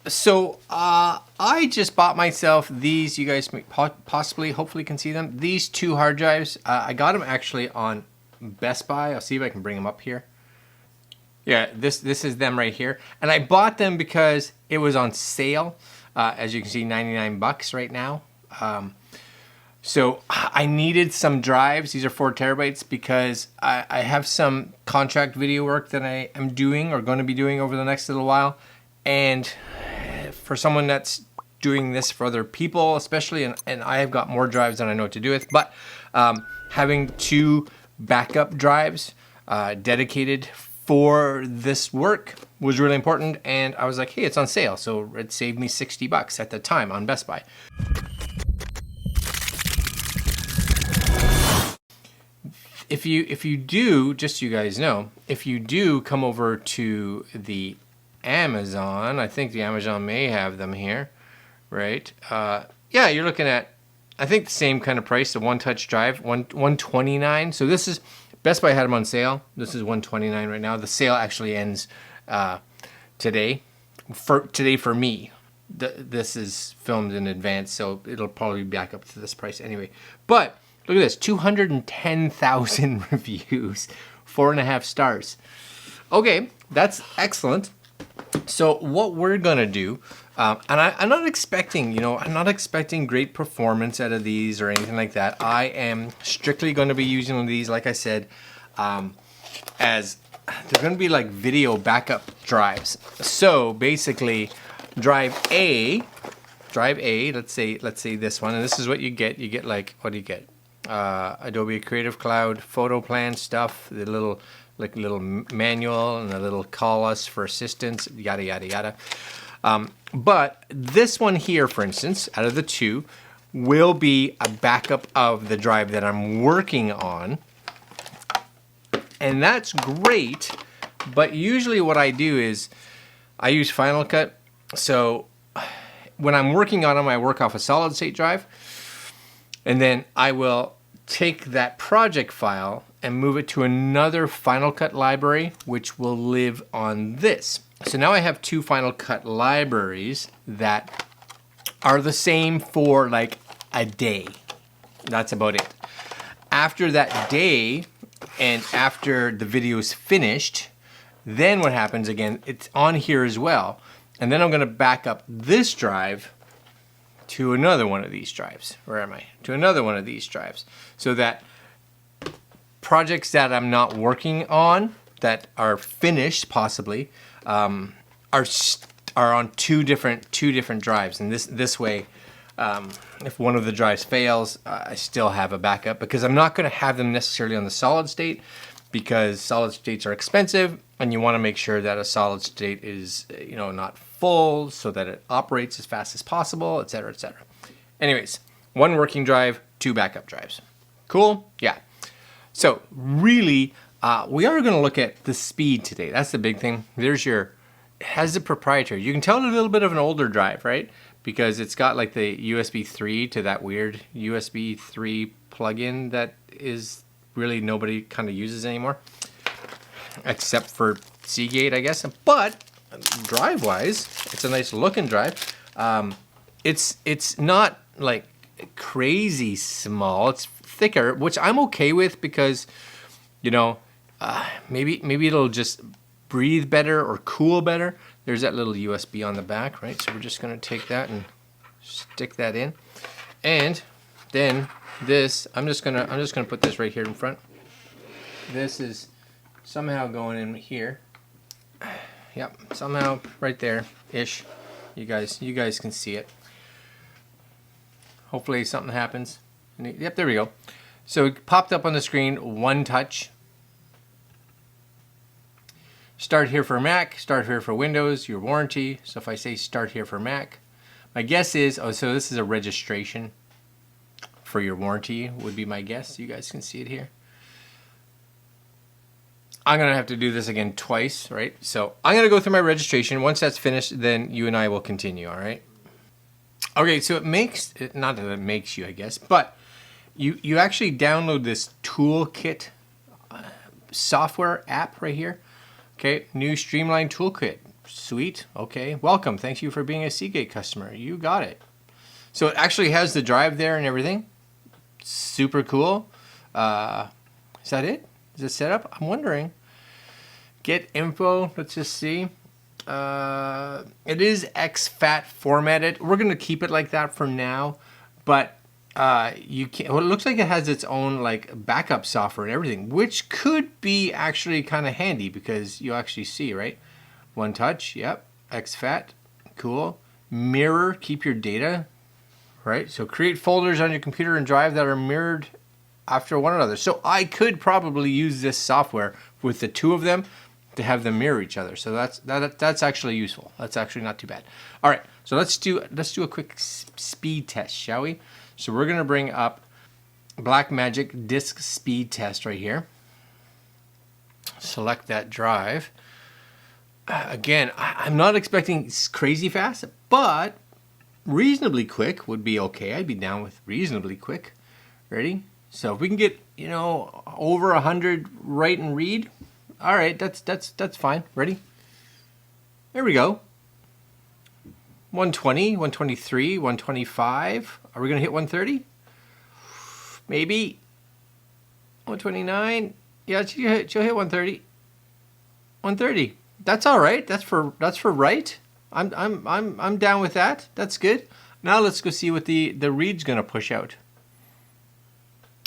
So I just bought myself these. You guys possibly, hopefully can see them. These two hard drives. I got them actually on Best Buy. I'll see if I can bring them up here. Yeah, this is them right here. And I bought them because it was on sale. As you can see, 99 bucks right now. So I needed some drives. These are 4 terabytes because I have some contract video work that I am doing or going to be doing over the next little while. And for someone that's doing this for other people, especially, and I have got more drives than I know what to do with, but having 2 backup drives dedicated for this work was really important. And I was like, hey, it's on sale. So it saved me 60 bucks at the time on Best Buy. If you do, just so you guys know, if you do come over to the Amazon, I think the Amazon may have them here, right? Yeah, you're looking at, I think the same kind of price, the One Touch drive, $129. So this is, Best Buy had them on sale. This is $129 right now. The sale actually ends today. For me. This is filmed in advance, so it'll probably be back up to this price anyway. But look at this, 210,000 reviews, 4.5 stars. Okay, that's excellent. So what we're gonna do, and I'm not expecting, I'm not expecting great performance out of these or anything like that. I am strictly going to be using these, like I said, as they're going to be like video backup drives. So basically, drive A, let's say this one, and this is what you get. You get like, what do you get? Adobe Creative Cloud photo plan stuff, the little manual and a little call us for assistance, yada yada yada. But this one here, for instance, out of the 2, will be a backup of the drive that I'm working on, and that's great. But usually what I do is I use Final Cut. So when I'm working on them, I work off a solid state drive, and then I will take that project file and move it to another Final Cut library, which will live on this. So now I have 2 Final Cut libraries that are the same for like a day. That's about it. After that day, and after the video is finished, then what happens again, it's on here as well. And then I'm gonna back up this drive to another one of these drives. Where am I? To another one of these drives. So that projects that I'm not working on, that are finished possibly, are on two different drives. And this way, if one of the drives fails, I still have a backup, because I'm not going to have them necessarily on the solid state, because solid states are expensive, and you want to make sure that a solid state is not full, so that it operates as fast as possible, etc., etc. Anyways, 1 working drive, 2 backup drives. Cool? Yeah. So really, we are going to look at the speed today. That's the big thing. There's it has the proprietary. You can tell it's a little bit of an older drive, right? Because it's got like the USB 3 to that weird USB 3 plug-in that is really nobody kind of uses anymore, except for Seagate, I guess. But drive-wise, it's a nice looking drive. It's not like crazy small. It's thicker, which I'm okay with, because maybe it'll just breathe better or cool better. There's that little USB on the back, right? So we're just gonna take that and stick that in, and then this, I'm just gonna put this right here in front. This is somehow going in here. Yep, somehow right there ish. You guys can see it. Hopefully something happens. Yep, there we go. So it popped up on the screen, One Touch. Start here for Mac, start here for Windows, your warranty. So if I say start here for Mac, my guess is, so this is a registration for your warranty, would be my guess. You guys can see it here. I'm gonna have to do this again twice, right? So I'm gonna go through my registration. Once that's finished, then you and I will continue, all right? Okay, so not that it makes you, I guess, but you actually download this toolkit software app right here. Okay, new Streamline Toolkit. Sweet. Okay. Welcome. Thank you for being a Seagate customer. You got it. So it actually has the drive there and everything. Super cool. Is that it? Is it set up? I'm wondering. Get info. Let's just see. It is exFAT formatted. We're going to keep it like that for now. But you can. Well, it looks like it has its own like backup software and everything, which could be actually kind of handy because you actually see, right? One Touch. Yep. exFAT. Cool. Mirror. Keep your data. Right? So create folders on your computer and drive that are mirrored after one another. So I could probably use this software with the two of them to have them mirror each other. So that's actually useful. That's actually not too bad. All right. So let's do a quick speed test, shall we? So we're going to bring up Blackmagic disk speed test right here. Select that drive. Again, I'm not expecting crazy fast, but reasonably quick would be okay. I'd be down with reasonably quick. Ready? So if we can get, over 100 write and read, all right, that's fine. Ready? There we go. 120, 123, 125. Are we going to hit 130? Maybe. 129. Yeah, she'll hit 130. 130. That's all right. That's for write. I'm down with that. That's good. Now let's go see what the read's gonna push out.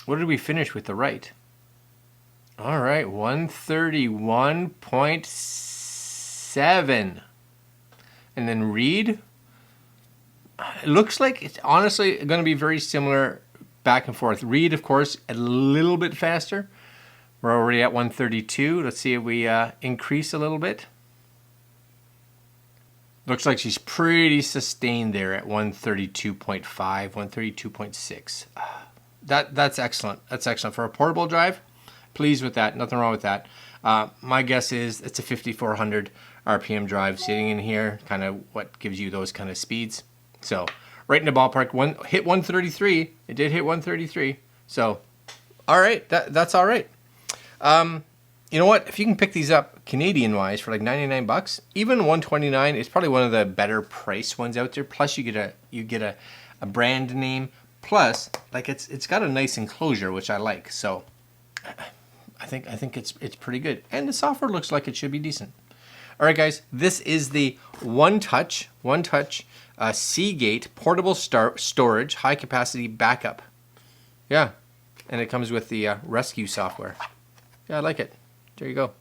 What did we finish with the write? All right, 131.7. And then read. It looks like it's honestly going to be very similar back and forth. Read, of course, a little bit faster. We're already at 132. Let's see if we increase a little bit. Looks like she's pretty sustained there at 132.5, 132.6. That's excellent. That's excellent. For a portable drive, pleased with that. Nothing wrong with that. My guess is it's a 5400 RPM drive sitting in here, kind of what gives you those kind of speeds. So right in the ballpark, hit 133. It did hit 133. So, all right, that's all right. You know what? If you can pick these up Canadian-wise for like $99, even 129 is probably one of the better price ones out there. Plus, you get a brand name. Plus, like it's got a nice enclosure, which I like. So, I think it's pretty good, and the software looks like it should be decent. All right, guys, this is the One Touch Seagate portable storage high capacity backup. Yeah, and it comes with the rescue software. Yeah, I like it. There you go.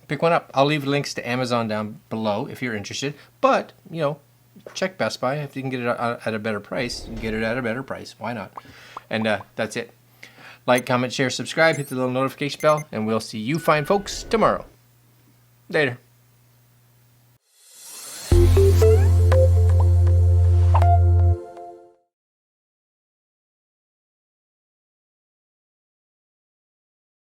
Pick one up. I'll leave links to Amazon down below if you're interested. But, check Best Buy. If you can get it at a better price, get it at a better price. Why not? And that's it. Like, comment, share, subscribe, hit the little notification bell, and we'll see you fine folks tomorrow. Later.